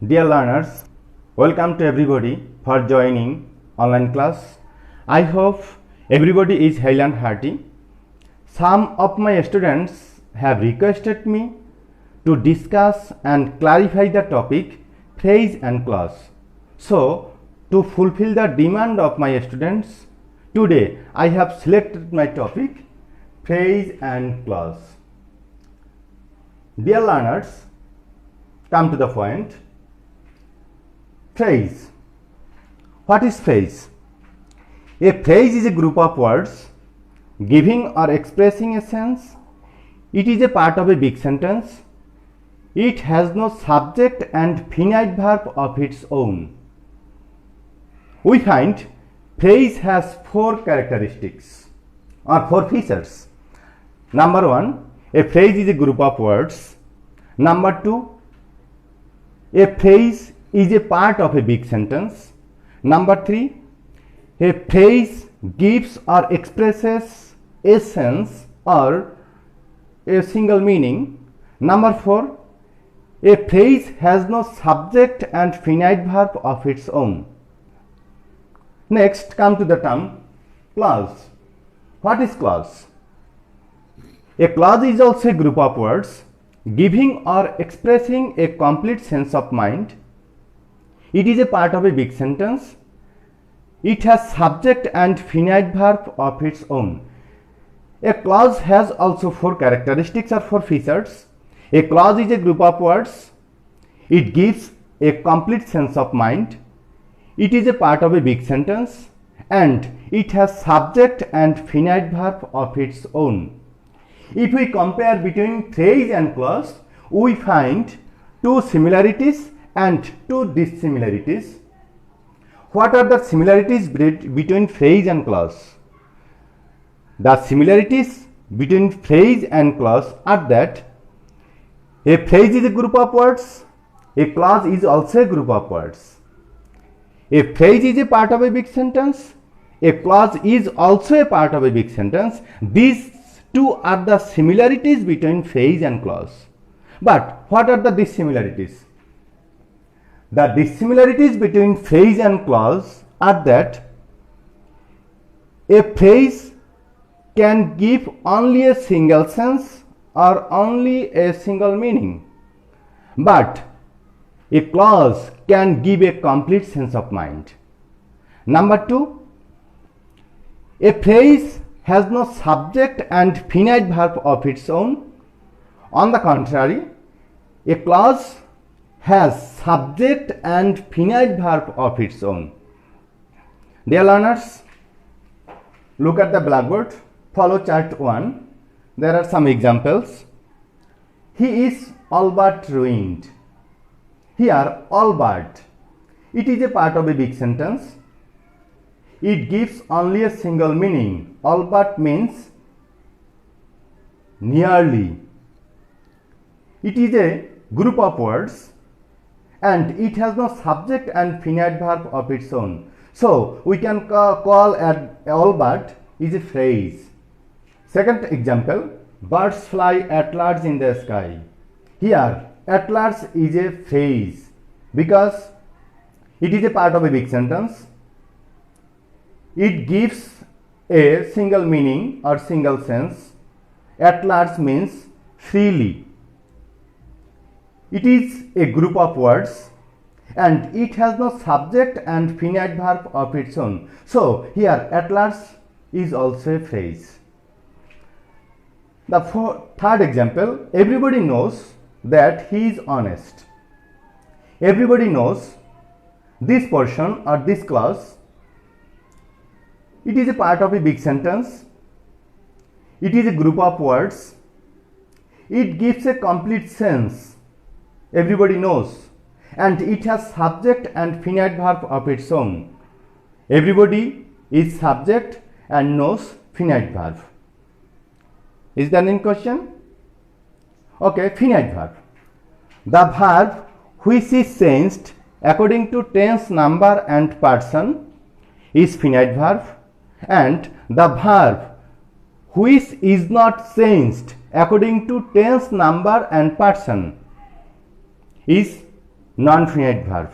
Dear learners, welcome to everybody for joining online class. I hope everybody is hale and hearty. Some of my students have requested me to discuss and clarify the topic phrase and clause. So, to fulfill the demand of my students, today I have selected my topic phrase and clause. Dear learners, come to the point. Phrase. What is phrase? A phrase is a group of words giving or expressing a sense. It is a part of a big sentence. It has no subject and finite verb of its own. We find phrase has four characteristics or four features. Number one, a phrase is a group of words. Number two, a phrase is a part of a big sentence. Number three, a phrase gives or expresses a sense or a single meaning. Number four, a phrase has no subject and finite verb of its own. Next, come to the term clause. What is clause? A clause is also a group of words giving or expressing a complete sense of mind. It is a part of a big sentence. It has subject and finite verb of its own. A clause has also four characteristics or four features. A clause is a group of words. It gives a complete sense of mind. It is a part of a big sentence and it has subject and finite verb of its own. If we compare between phrase and clause, we find two similarities and two dissimilarities. What are the similarities between phrase and clause? The similarities between phrase and clause are that a phrase is a group of words, a clause is also a group of words. A phrase is a part of a big sentence, a clause is also a part of a big sentence. These two are the similarities between phrase and clause. But what are the dissimilarities? The dissimilarities between phrase and clause are that a phrase can give only a single sense or only a single meaning, but a clause can give a complete sense of mind. Number two, a phrase has no subject and finite verb of its own. On the contrary, a clause has subject and finite verb of its own. Dear learners, look at the blackboard, follow chart 1. There are some examples. He is all but ruined. Here, all but, it is a part of a big sentence. It gives only a single meaning. All but means nearly. It is a group of words and it has no subject and finite verb of its own. So, we can call all but is a phrase. Second example, birds fly at large in the sky. Here, at large is a phrase because it is a part of a big sentence. It gives a single meaning or single sense. At large means freely. It is a group of words and it has no subject and finite verb of its own. So, here at large is also a phrase. The third example, everybody knows that he is honest. Everybody knows this portion or this clause. It is a part of a big sentence. It is a group of words. It gives a complete sense. Everybody knows. And it has subject and finite verb of its own. Everybody is subject and knows finite verb. Is there any question? Okay, finite verb. The verb which is changed according to tense, number and person is finite verb, and the verb which is not changed according to tense, number and person is non-finite verb.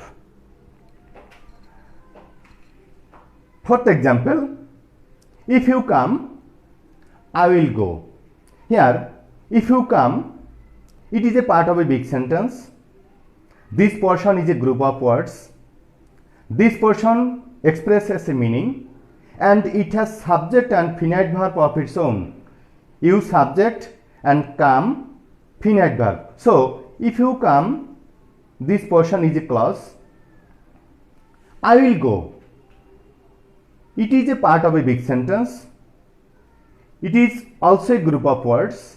Fourth example, if you come, I will go. Here, if you come, it is a part of a big sentence. This portion is a group of words. This portion expresses a meaning and it has subject and finite verb of its own. You subject and come finite verb. So, if you come, this portion is a clause. I will go. It is a part of a big sentence. It is also a group of words.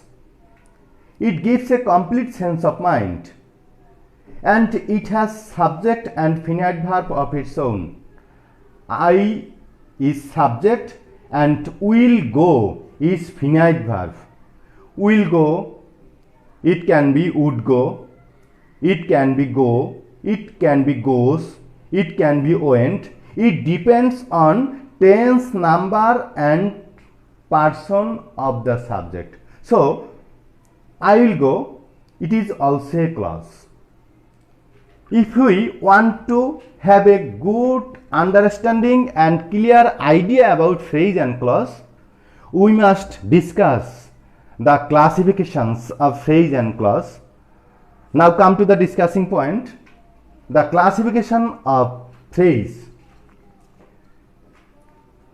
It gives a complete sense of mind. And it has subject and finite verb of its own. I is subject and will go is finite verb. Will go, it can be would go, it can be go, it can be goes, it can be went. It depends on tense, number and person of the subject. So, I will go, it is also a clause. If we want to have a good understanding and clear idea about phrase and clause, we must discuss the classifications of phrase and clause. Now come to the discussing point, the classification of phrase.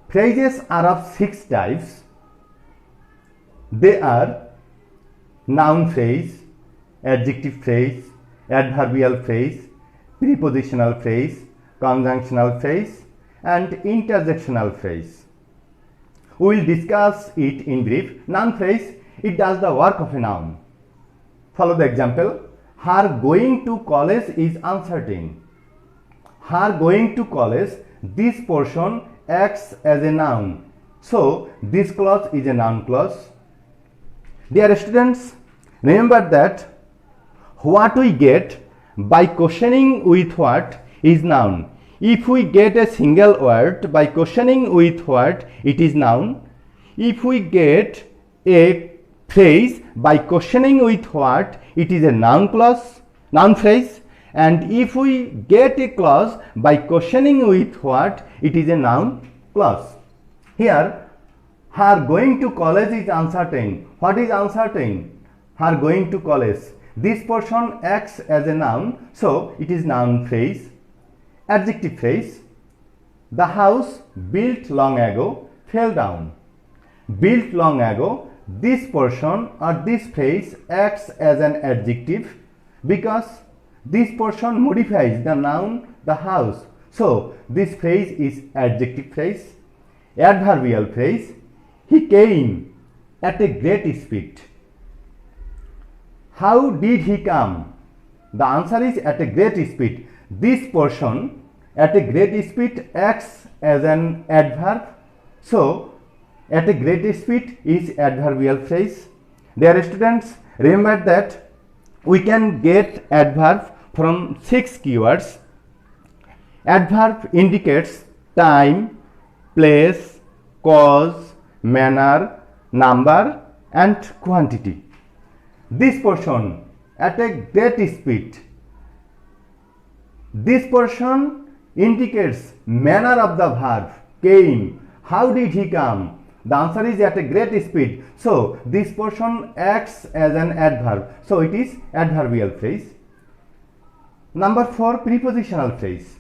Phrases are of 6 types. They are noun phrase, adjective phrase, adverbial phrase, prepositional phrase, conjunctional phrase and interjectional phrase. We will discuss it in brief. Noun phrase, it does the work of a noun. Follow the example. Her going to college is uncertain. Her going to college, this portion acts as a noun. So, this clause is a noun clause. Dear students, remember that what we get by questioning with what is noun. If we get a single word by questioning with what, it is noun. If we get a phrase by questioning with what, it is a noun clause, noun phrase. And if we get a clause by questioning with what, it is a noun clause. Here, her going to college is uncertain. What is uncertain? Her going to college. This portion acts as a noun, so it is noun phrase. Adjective phrase. The house built long ago fell down. Built long ago, this portion or this phrase acts as an adjective because this portion modifies the noun the house. So, this phrase is adjective phrase. Adverbial phrase. He came at a great speed. How did he come? The answer is at a great speed. This portion at a great speed acts as an adverb. So, at a great speed is adverbial phrase. Dear students, remember that we can get adverb from 6 keywords. Adverb indicates time, place, cause, manner, number and quantity. This portion at a great speed. This portion indicates manner of the verb came. How did he come? The answer is at a great speed. So, this portion acts as an adverb. So, it is adverbial phrase. Number 4, prepositional phrase.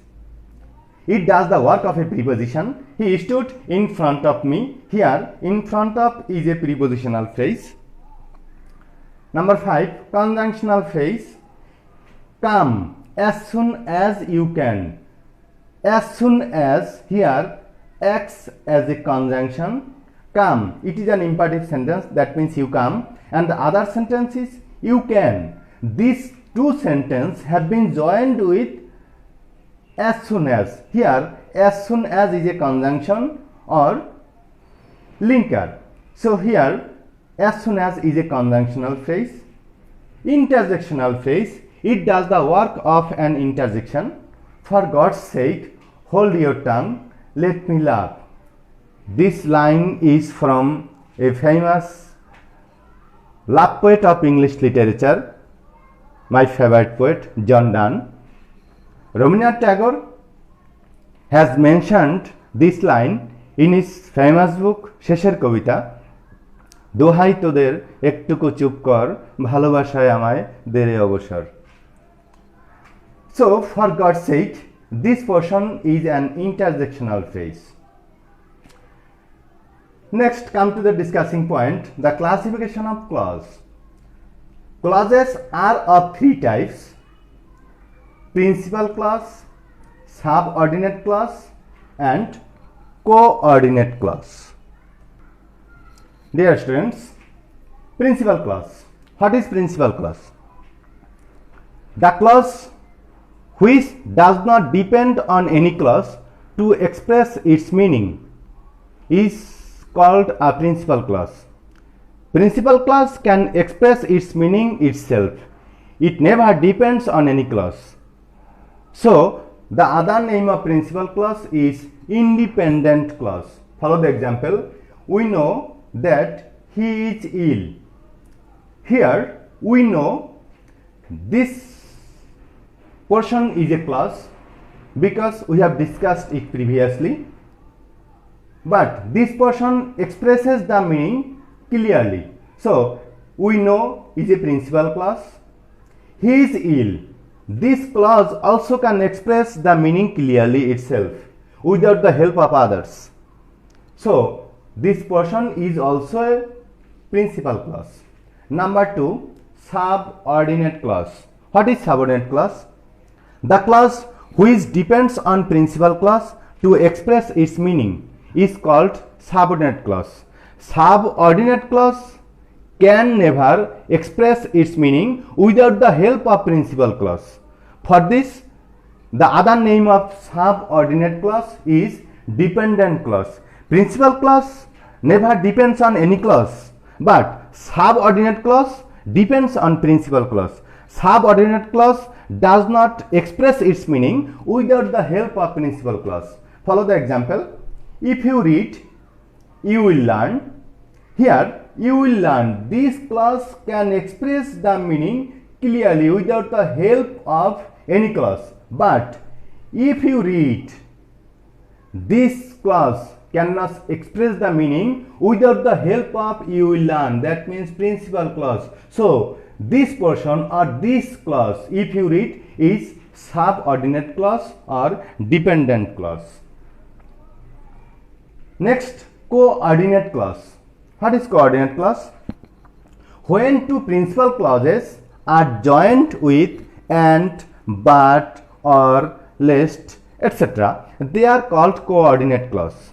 It does the work of a preposition. He stood in front of me. Here, in front of is a prepositional phrase. Number 5, conjunctional phrase. Come as soon as you can. As soon as here acts as a conjunction. Come, it is an imperative sentence, that means you come, and the other sentence is you can. These two sentences have been joined with as soon as. Here as soon as is a conjunction or linker. So here as soon as is a conjunctional phrase. Interjectional phrase. It does the work of an interjection. For God's sake, hold your tongue, let me laugh. This line is from a famous love poet of English literature, my favorite poet, John Donne. Rabindranath Tagore has mentioned this line in his famous book শেষের কবিতা, দোহাই তোদের একটুকু চুপ কর ভালোবাসায় আমায় দেরে অবসর. So for God's sake, this portion is an interjectional phrase. Next, come to the discussing point, the classification of clause. Clauses are of three types: principal clause, subordinate clause, and coordinate clause. Dear students, principal clause. What is principal clause? The clause which does not depend on any clause to express its meaning is called a principal clause. Principal clause can express its meaning itself. It never depends on any clause. So, the other name of principal clause is independent clause. Follow the example. We know that he is ill. Here, we know this portion is a clause because we have discussed it previously, but this portion expresses the meaning clearly. So, we know is a principal clause. He is ill. This clause also can express the meaning clearly itself without the help of others. So, this portion is also a principal clause. Number 2, subordinate clause. What is subordinate clause? The clause which depends on principal clause to express its meaning is called subordinate clause. Subordinate clause can never express its meaning without the help of principal clause. For this, the other name of subordinate clause is dependent clause. Principal clause never depends on any clause, but subordinate clause depends on principal clause. Subordinate clause does not express its meaning without the help of principal clause. Follow the example. If you read, you will learn. Here, you will learn. This clause can express the meaning clearly without the help of any clause. But if you read, this clause cannot express the meaning without the help of you will learn. That means principal clause. So, this portion or this clause, if you read, is subordinate clause or dependent clause. Next, coordinate clause. What is coordinate clause? When two principal clauses are joined with and, but, or, lest, etc., they are called coordinate clause.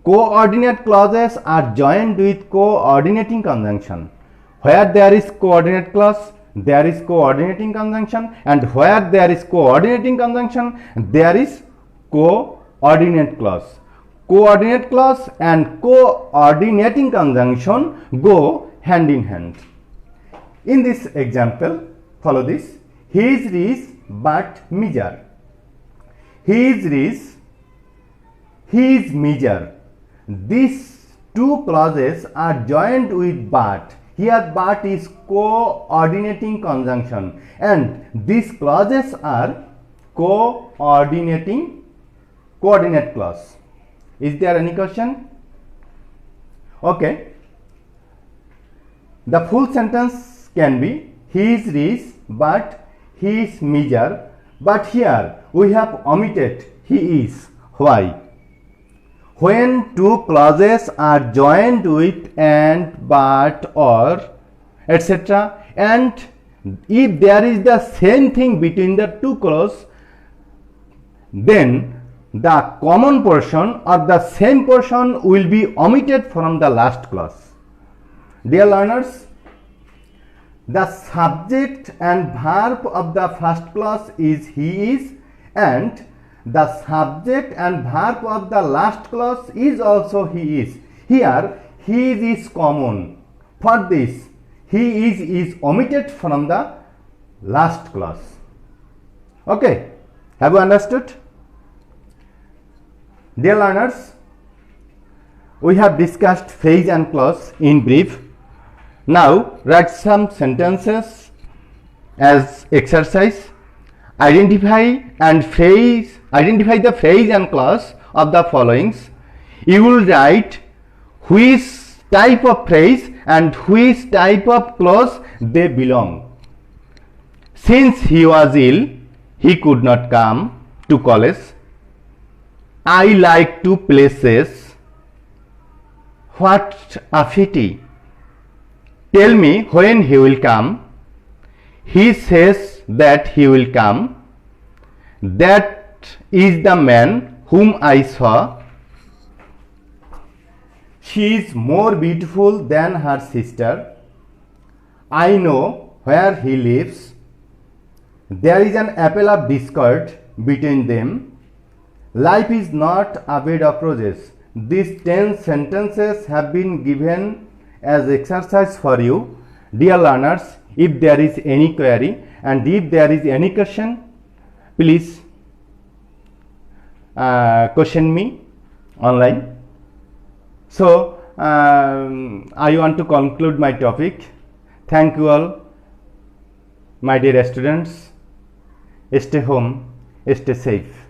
Coordinate clauses are joined with coordinating conjunction. Where there is coordinate clause, there is coordinating conjunction, and where there is coordinating conjunction, there is coordinate clause. Coordinate clause and coordinating conjunction go hand in hand. In this example, follow this. He is rich but meager. He is rich, he is meager. These two clauses are joined with but. Here but is coordinating conjunction and these clauses are coordinate clause. Is there any question? Okay. The full sentence can be he is rich but he is meager, but here we have omitted he is. Why? When two clauses are joined with and, but, or, etc., and if there is the same thing between the two clauses, then the common portion or the same portion will be omitted from the last clause. Dear learners, the subject and verb of the first clause is he is, and the subject and verb of the last clause is also he is. Here he is common. For this, he is omitted from the last clause. Okay, have you understood? Dear learners, we have discussed phrase and clause in brief. Now write some sentences as exercise. Identify the phrase and clause of the followings. You will write which type of phrase and which type of clause they belong. Since he was ill, he could not come to college. I like to play chess. What a pity. Tell me when he will come. He says that he will come. That is the man whom I saw. She is more beautiful than her sister. I know where he lives. There is an apple of discord between them. Life is not a bed of roses. These 10 sentences have been given as exercise for you. Dear learners, if there is any query and if there is any question, please question me online. So, I want to conclude my topic. Thank you all, my dear students. Stay home, stay safe.